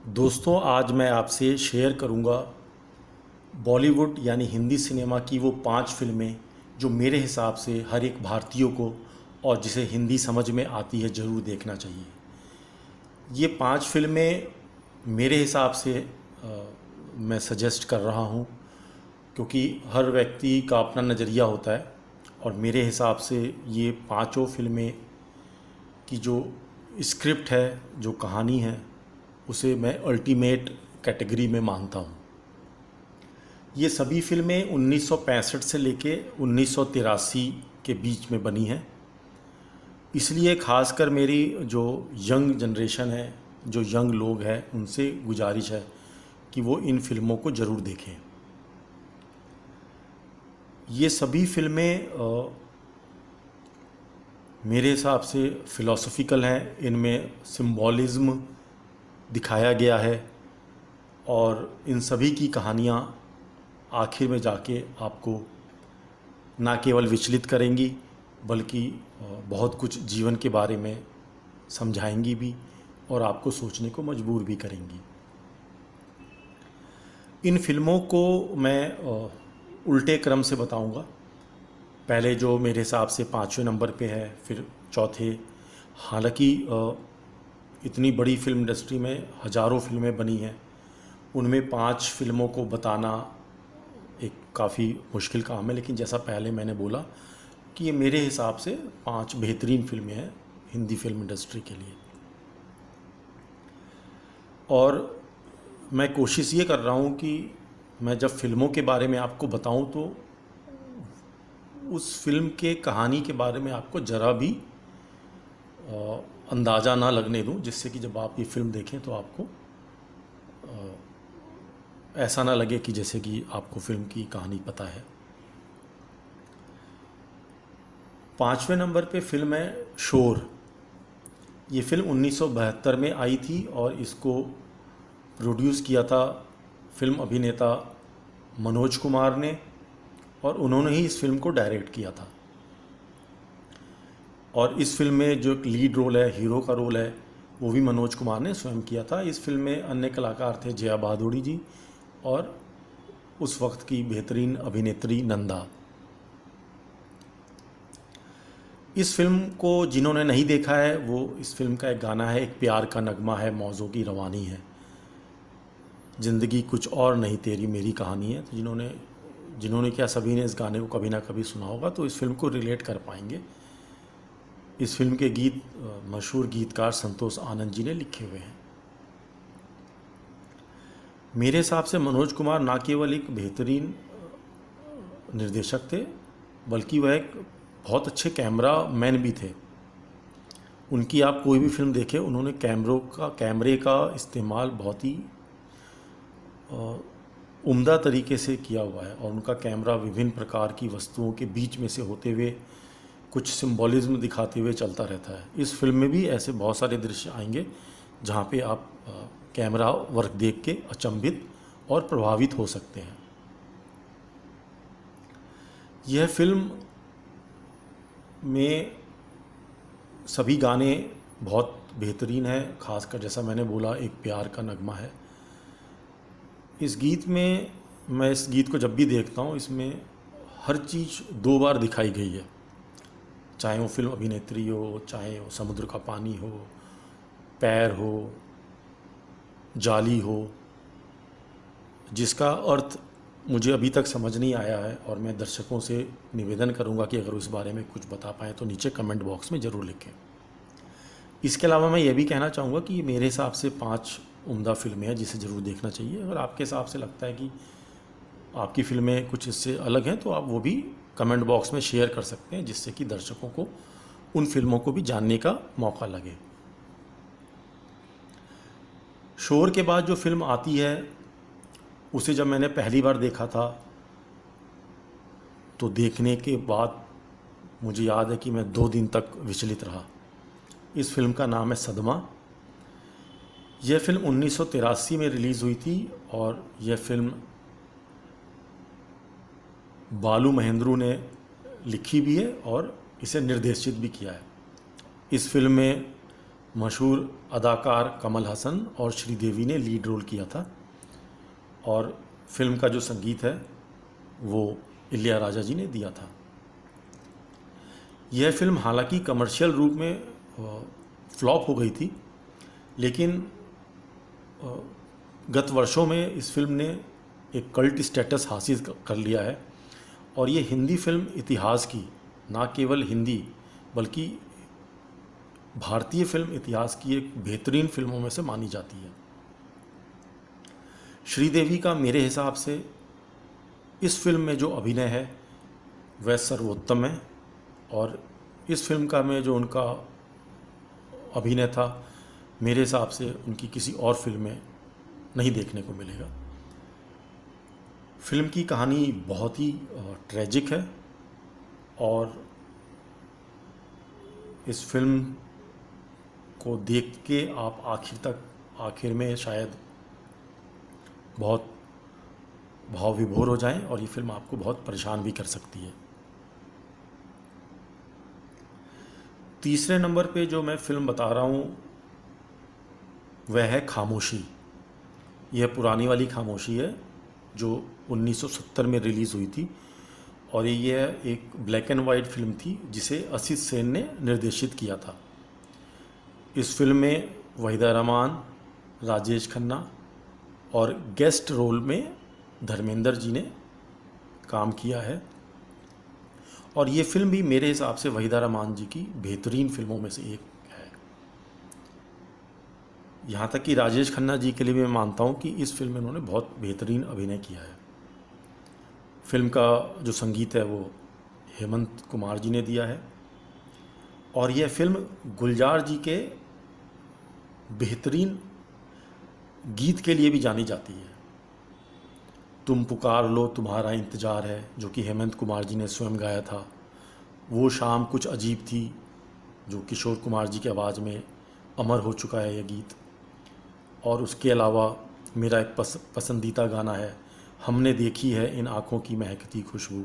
दोस्तों, आज मैं आपसे शेयर करूंगा बॉलीवुड यानी हिंदी सिनेमा की वो 5 फ़िल्में जो मेरे हिसाब से हर एक भारतीय को और जिसे हिंदी समझ में आती है ज़रूर देखना चाहिए। ये 5 फ़िल्में मेरे हिसाब से मैं सजेस्ट कर रहा हूँ क्योंकि हर व्यक्ति का अपना नज़रिया होता है और मेरे हिसाब से ये पांचों फ़िल्में की जो स्क्रिप्ट है, जो कहानी है, उसे मैं अल्टीमेट कैटेगरी में मानता हूँ। ये सभी फ़िल्में 1965 से लेके 1983 के बीच में बनी हैं। इसलिए ख़ासकर मेरी जो यंग जनरेशन है, जो यंग लोग हैं, उनसे गुजारिश है कि वो इन फ़िल्मों को ज़रूर देखें। ये सभी फ़िल्में मेरे हिसाब से फ़िलॉसॉफ़िकल हैं। इनमें सिंबॉलिज़्म दिखाया गया है और इन सभी की कहानियाँ आखिर में जाके आपको ना केवल विचलित करेंगी बल्कि बहुत कुछ जीवन के बारे में समझाएंगी भी और आपको सोचने को मजबूर भी करेंगी। इन फिल्मों को मैं उल्टे क्रम से बताऊंगा। पहले जो मेरे हिसाब से 5वें नंबर पे है, फिर चौथे। हालांकि इतनी बड़ी फिल्म इंडस्ट्री में हज़ारों फिल्में बनी हैं, उनमें 5 फिल्मों को बताना एक काफ़ी मुश्किल काम है, लेकिन जैसा पहले मैंने बोला कि ये मेरे हिसाब से 5 बेहतरीन फिल्में हैं हिंदी फिल्म इंडस्ट्री के लिए। और मैं कोशिश ये कर रहा हूँ कि मैं जब फिल्मों के बारे में आपको बताऊँ तो उस फिल्म के कहानी के बारे में आपको ज़रा भी अंदाज़ा ना लगने दूँ, जिससे कि जब आप ये फिल्म देखें तो आपको ऐसा ना लगे कि जैसे कि आपको फिल्म की कहानी पता है। 5वें नंबर पे फिल्म है शोर। ये फिल्म 1972 में आई थी और इसको प्रोड्यूस किया था फिल्म अभिनेता मनोज कुमार ने और उन्होंने ही इस फिल्म को डायरेक्ट किया था। और इस फिल्म में जो एक लीड रोल है, हीरो का रोल है, वो भी मनोज कुमार ने स्वयं किया था। इस फिल्म में अन्य कलाकार थे जया भादुड़ी जी और उस वक्त की बेहतरीन अभिनेत्री नंदा। इस फिल्म को जिन्होंने नहीं देखा है वो इस फिल्म का एक गाना है, एक प्यार का नगमा है, मौजों की रवानी है, ज़िंदगी कुछ और नहीं तेरी मेरी कहानी है। तो जिन्होंने क्या सभी ने इस गाने को कभी ना कभी सुना होगा तो इस फिल्म को रिलेट कर पाएंगे। इस फिल्म के गीत मशहूर गीतकार संतोष आनंद जी ने लिखे हुए हैं। मेरे हिसाब से मनोज कुमार ना केवल एक बेहतरीन निर्देशक थे बल्कि वह एक बहुत अच्छे कैमरा मैन भी थे। उनकी आप कोई भी फिल्म देखें, उन्होंने कैमरे का इस्तेमाल बहुत ही उम्दा तरीके से किया हुआ है और उनका कैमरा विभिन्न प्रकार की वस्तुओं के बीच में से होते हुए कुछ सिंबॉलिज्म दिखाते हुए चलता रहता है। इस फिल्म में भी ऐसे बहुत सारे दृश्य आएंगे जहाँ पे आप कैमरा वर्क देख के अचंभित और प्रभावित हो सकते हैं। यह फिल्म में सभी गाने बहुत बेहतरीन हैं, खासकर जैसा मैंने बोला एक प्यार का नगमा है। इस गीत में मैं इस गीत को जब भी देखता हूँ, इसमें हर चीज़ 2 बार दिखाई गई है, चाहे वो फिल्म अभिनेत्री हो, चाहे वो समुद्र का पानी हो, पैर हो, जाली हो, जिसका अर्थ मुझे अभी तक समझ नहीं आया है और मैं दर्शकों से निवेदन करूंगा कि अगर उस बारे में कुछ बता पाएँ तो नीचे कमेंट बॉक्स में ज़रूर लिखें। इसके अलावा मैं ये भी कहना चाहूँगा कि मेरे हिसाब से 5 उम्दा फिल्में हैं जिसे ज़रूर देखना चाहिए। अगर आपके हिसाब से लगता है कि आपकी फिल्में कुछ इससे अलग हैं तो आप वो भी कमेंट बॉक्स में शेयर कर सकते हैं, जिससे कि दर्शकों को उन फिल्मों को भी जानने का मौका लगे। शोर के बाद जो फिल्म आती है उसे जब मैंने पहली बार देखा था तो देखने के बाद मुझे याद है कि मैं 2 दिन तक विचलित रहा। इस फिल्म का नाम है सदमा। यह फिल्म 1983 में रिलीज़ हुई थी और यह फिल्म बालू महेंद्रू ने लिखी भी है और इसे निर्देशित भी किया है। इस फिल्म में मशहूर अदाकार कमल हसन और श्रीदेवी ने लीड रोल किया था। और फिल्म का जो संगीत है वो इलियाराजा जी ने दिया था। यह फिल्म हालांकि कमर्शियल रूप में फ्लॉप हो गई थी, लेकिन गत वर्षों में इस फिल्म ने एक कल्ट स्टेटस हासिल कर लिया है और ये हिंदी फिल्म इतिहास की, ना केवल हिंदी बल्कि भारतीय फिल्म इतिहास की एक बेहतरीन फिल्मों में से मानी जाती है। श्रीदेवी का मेरे हिसाब से इस फिल्म में जो अभिनय है वह सर्वोत्तम है और इस फिल्म का में जो उनका अभिनय था मेरे हिसाब से उनकी किसी और फिल्म में नहीं देखने को मिलेगा। फिल्म की कहानी बहुत ही ट्रेजिक है और इस फिल्म को देख के आप आखिर में शायद बहुत भाव विभोर हो जाएं और ये फिल्म आपको बहुत परेशान भी कर सकती है। तीसरे नंबर पे जो मैं फिल्म बता रहा हूँ वह है खामोशी। यह पुरानी वाली खामोशी है जो 1970 में रिलीज़ हुई थी और यह एक ब्लैक एंड वाइट फिल्म थी जिसे असित सेन ने निर्देशित किया था। इस फिल्म में वहीदा रहमान, राजेश खन्ना और गेस्ट रोल में धर्मेंद्र जी ने काम किया है और ये फिल्म भी मेरे हिसाब से वहीदा रहमान जी की बेहतरीन फिल्मों में से एक है। यहाँ तक कि राजेश खन्ना जी के लिए मैं मानता हूँ कि इस फिल्म में उन्होंने बहुत बेहतरीन अभिनय किया है। फिल्म का जो संगीत है वो हेमंत कुमार जी ने दिया है और यह फिल्म गुलजार जी के बेहतरीन गीत के लिए भी जानी जाती है। तुम पुकार लो तुम्हारा इंतज़ार है, जो कि हेमंत कुमार जी ने स्वयं गाया था। वो शाम कुछ अजीब थी, जो किशोर कुमार जी की आवाज़ में अमर हो चुका है यह गीत। और उसके अलावा मेरा एक पसंदीदा गाना है हमने देखी है इन आँखों की महकती खुशबू,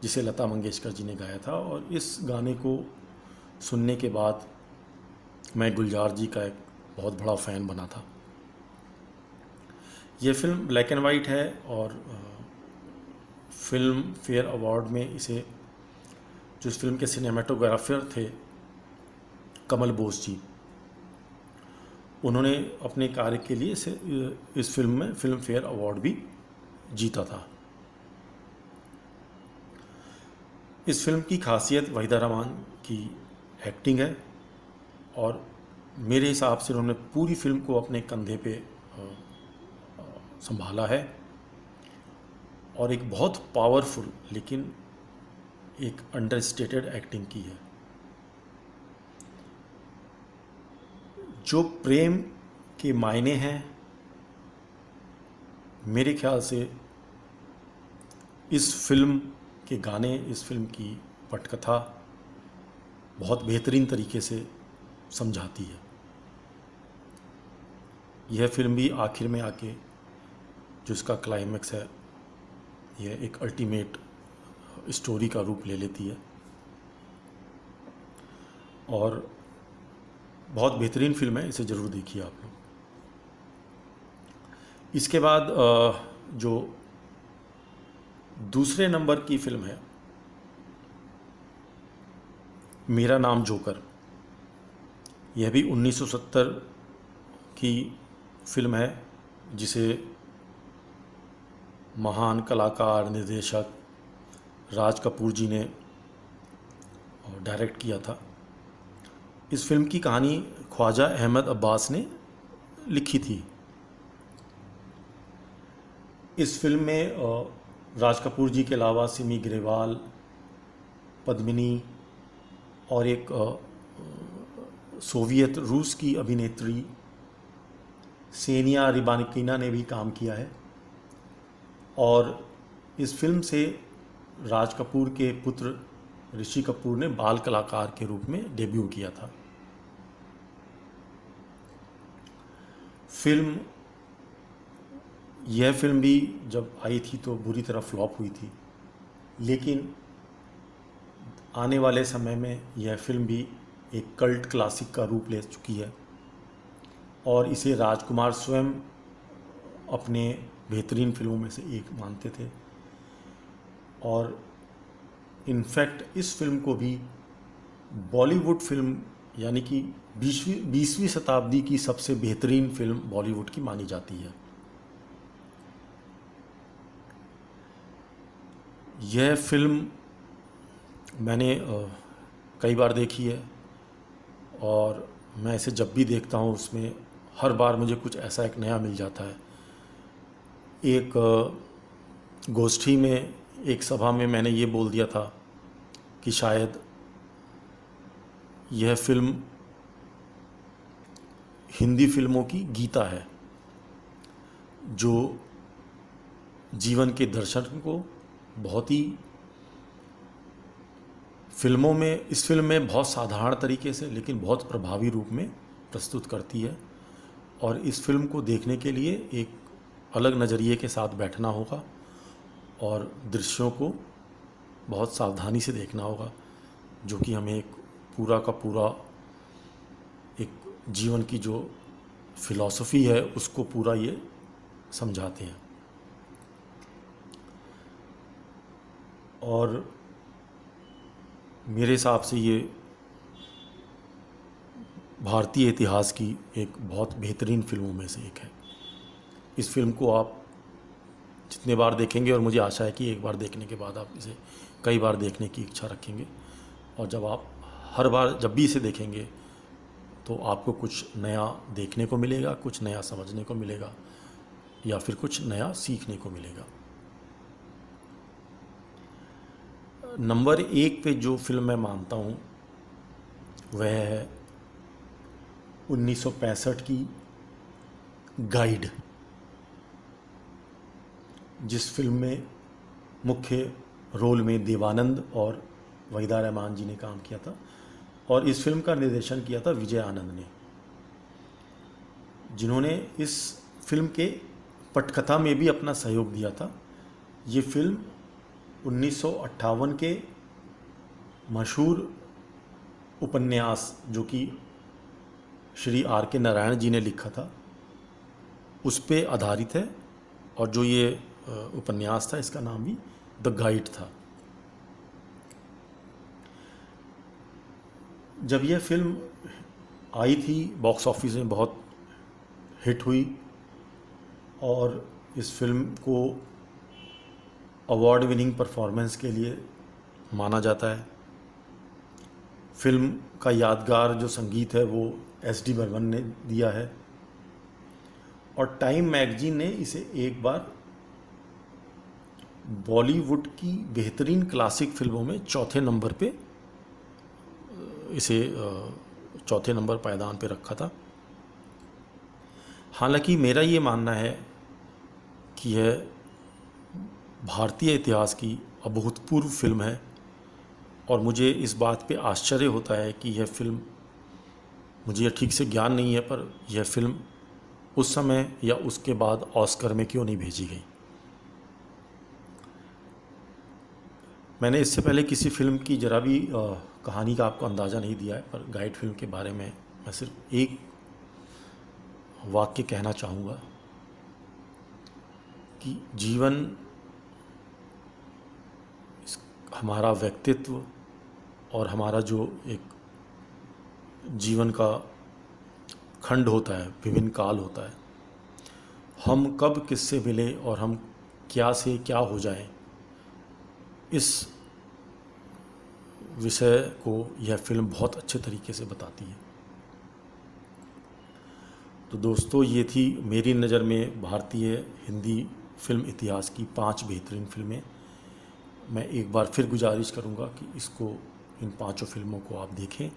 जिसे लता मंगेशकर जी ने गाया था। और इस गाने को सुनने के बाद मैं गुलजार जी का एक बहुत बड़ा फ़ैन बना था। ये फिल्म ब्लैक एंड वाइट है और फिल्म फेयर अवार्ड में इसे, जो इस फिल्म के सिनेमाटोग्राफर थे कमल बोस जी, उन्होंने अपने कार्य के लिए इस फिल्म में फिल्म फेयर अवार्ड भी जीता था। इस फिल्म की खासियत वहीदा रहमान की एक्टिंग है और मेरे हिसाब से उन्होंने पूरी फिल्म को अपने कंधे पे संभाला है और एक बहुत पावरफुल लेकिन एक अंडरस्टेटेड एक्टिंग की है। जो प्रेम के मायने हैं मेरे ख्याल से इस फिल्म के गाने, इस फिल्म की पटकथा बहुत बेहतरीन तरीके से समझाती है। यह फिल्म भी आखिर में आके जो इसका क्लाइमेक्स है यह एक अल्टीमेट स्टोरी का रूप ले लेती है और बहुत बेहतरीन फिल्म है, इसे ज़रूर देखिए आप लोग। इसके बाद जो दूसरे नंबर की फिल्म है मेरा नाम जोकर, यह भी 1970 की फिल्म है जिसे महान कलाकार निर्देशक राज कपूर जी ने डायरेक्ट किया था। इस फिल्म की कहानी ख्वाजा अहमद अब्बास ने लिखी थी। इस फिल्म में राज कपूर जी के अलावा सिमी ग्रेवाल, पद्मिनी और एक सोवियत रूस की अभिनेत्री सेनिया रिबानिकीना ने भी काम किया है और इस फिल्म से राज कपूर के पुत्र ऋषि कपूर ने बाल कलाकार के रूप में डेब्यू किया था। यह फिल्म भी जब आई थी तो बुरी तरह फ्लॉप हुई थी, लेकिन आने वाले समय में यह फिल्म भी एक कल्ट क्लासिक का रूप ले चुकी है और इसे राजकुमार स्वयं अपने बेहतरीन फिल्मों में से एक मानते थे। और इनफैक्ट इस फिल्म को भी बॉलीवुड फिल्म यानी कि 20वीं शताब्दी की सबसे बेहतरीन फिल्म बॉलीवुड की मानी जाती है। यह फिल्म मैंने कई बार देखी है और मैं इसे जब भी देखता हूँ उसमें हर बार मुझे कुछ ऐसा एक नया मिल जाता है। एक गोष्ठी में, एक सभा में मैंने ये बोल दिया था कि शायद यह फिल्म हिंदी फिल्मों की गीता है, जो जीवन के दर्शन को बहुत ही इस फिल्म में बहुत साधारण तरीके से लेकिन बहुत प्रभावी रूप में प्रस्तुत करती है। और इस फिल्म को देखने के लिए एक अलग नज़रिए के साथ बैठना होगा और दृश्यों को बहुत सावधानी से देखना होगा, जो कि हमें एक पूरा का पूरा एक जीवन की जो फिलॉसफी है उसको पूरा ये समझाते हैं। और मेरे हिसाब से ये भारतीय इतिहास की एक बहुत बेहतरीन फिल्मों में से एक है। इस फिल्म को आप जितने बार देखेंगे, और मुझे आशा है कि एक बार देखने के बाद आप इसे कई बार देखने की इच्छा रखेंगे, और जब आप हर बार जब भी इसे देखेंगे तो आपको कुछ नया देखने को मिलेगा, कुछ नया समझने को मिलेगा, या फिर कुछ नया सीखने को मिलेगा। नंबर 1 पे जो फिल्म मैं मानता हूँ वह है 1965 की गाइड, जिस फिल्म में मुख्य रोल में देवानंद और वहीदा रहमान जी ने काम किया था, और इस फिल्म का निर्देशन किया था विजय आनंद ने, जिन्होंने इस फिल्म के पटकथा में भी अपना सहयोग दिया था। ये फिल्म 1958 के मशहूर उपन्यास, जो कि श्री R.K. नारायण जी ने लिखा था, उस पे आधारित है। और जो ये उपन्यास था, इसका नाम भी द गाइड था। जब यह फिल्म आई थी, बॉक्स ऑफिस में बहुत हिट हुई, और इस फिल्म को अवार्ड विनिंग परफॉर्मेंस के लिए माना जाता है। फिल्म का यादगार जो संगीत है वो S.D. बर्मन ने दिया है, और टाइम मैगजीन ने इसे एक बार बॉलीवुड की बेहतरीन क्लासिक फिल्मों में चौथे नंबर पे इसे चौथे नंबर पायदान पे रखा था। हालांकि मेरा ये मानना है कि यह भारतीय इतिहास की अभूतपूर्व फिल्म है, और मुझे इस बात पे आश्चर्य होता है कि यह फिल्म, मुझे यह ठीक से ज्ञान नहीं है, पर यह फिल्म उस समय या उसके बाद ऑस्कर में क्यों नहीं भेजी गई। मैंने इससे पहले किसी फिल्म की जरा भी कहानी का आपको अंदाज़ा नहीं दिया है, पर गाइड फिल्म के बारे में मैं सिर्फ एक वाक्य कहना चाहूँगा कि जीवन, हमारा व्यक्तित्व और हमारा जो एक जीवन का खंड होता है, विभिन्न काल होता है, हम कब किससे मिले और हम क्या से क्या हो जाएं, इस विषय को यह फिल्म बहुत अच्छे तरीके से बताती है। तो दोस्तों, ये थी मेरी नज़र में भारतीय हिंदी फिल्म इतिहास की 5 बेहतरीन फिल्में। मैं एक बार फिर गुजारिश करूंगा कि इन 5 फिल्मों को आप देखें।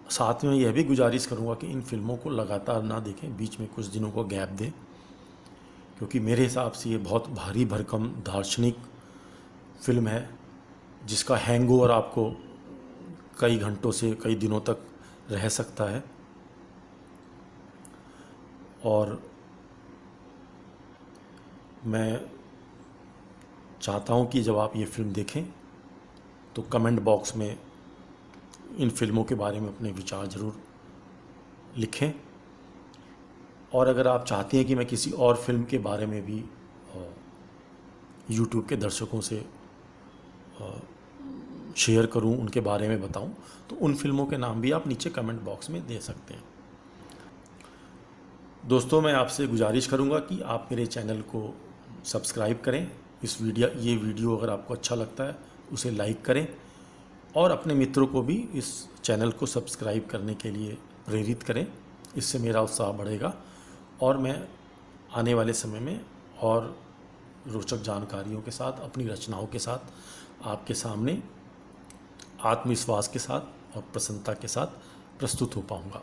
साथ में यह भी गुजारिश करूंगा कि इन फिल्मों को लगातार ना देखें, बीच में कुछ दिनों को गैप दें, क्योंकि मेरे हिसाब से ये बहुत भारी भरकम दार्शनिक फिल्म है, जिसका हैंगओवर आपको कई घंटों से कई दिनों तक रह सकता है। और मैं चाहता हूँ कि जब आप ये फिल्म देखें तो कमेंट बॉक्स में इन फिल्मों के बारे में अपने विचार ज़रूर लिखें। और अगर आप चाहते हैं कि मैं किसी और फिल्म के बारे में भी यूट्यूब के दर्शकों से शेयर करूं, उनके बारे में बताऊं, तो उन फिल्मों के नाम भी आप नीचे कमेंट बॉक्स में दे सकते हैं। दोस्तों, मैं आपसे गुजारिश करूंगा कि आप मेरे चैनल को सब्सक्राइब करें। ये वीडियो अगर आपको अच्छा लगता है उसे लाइक करें और अपने मित्रों को भी इस चैनल को सब्सक्राइब करने के लिए प्रेरित करें। इससे मेरा उत्साह बढ़ेगा और मैं आने वाले समय में और रोचक जानकारियों के साथ, अपनी रचनाओं के साथ आपके सामने आत्मविश्वास के साथ और प्रसन्नता के साथ प्रस्तुत हो पाऊँगा।